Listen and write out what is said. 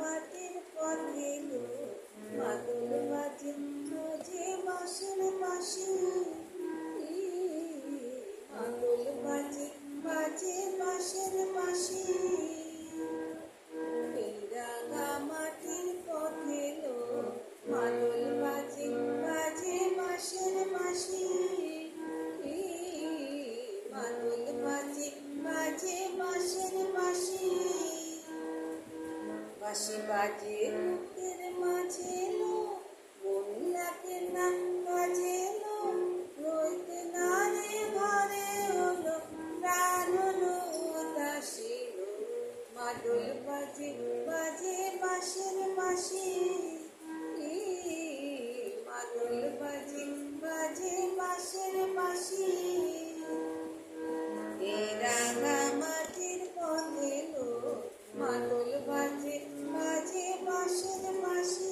মাটির পথে এলো মাদল বাজে রোজে বাঁশের বাঁশি মাদল বাজে বাজে বাঁশের বাঁশি এই রাঙা মাটির পথে এলো মাদল বাজে বাজে বাঁশের বাঁশি মাদল বাজে বাজে বাঁশের বাঁশি বাঁশি বাজে বুকের মাঝে এলো মন লাগে না বাজে এলো রইতে না রে ঘরে হলো প্রাণ হলো উদাসী মাদল বাজে বাজে বাঁশের বাঁশি মাদল বাজে বাজে বাঁশের বাঁশি এই রাঙা মাটির পথে এলো মাদল বাজে বাজে বাঁশের বাঁশি।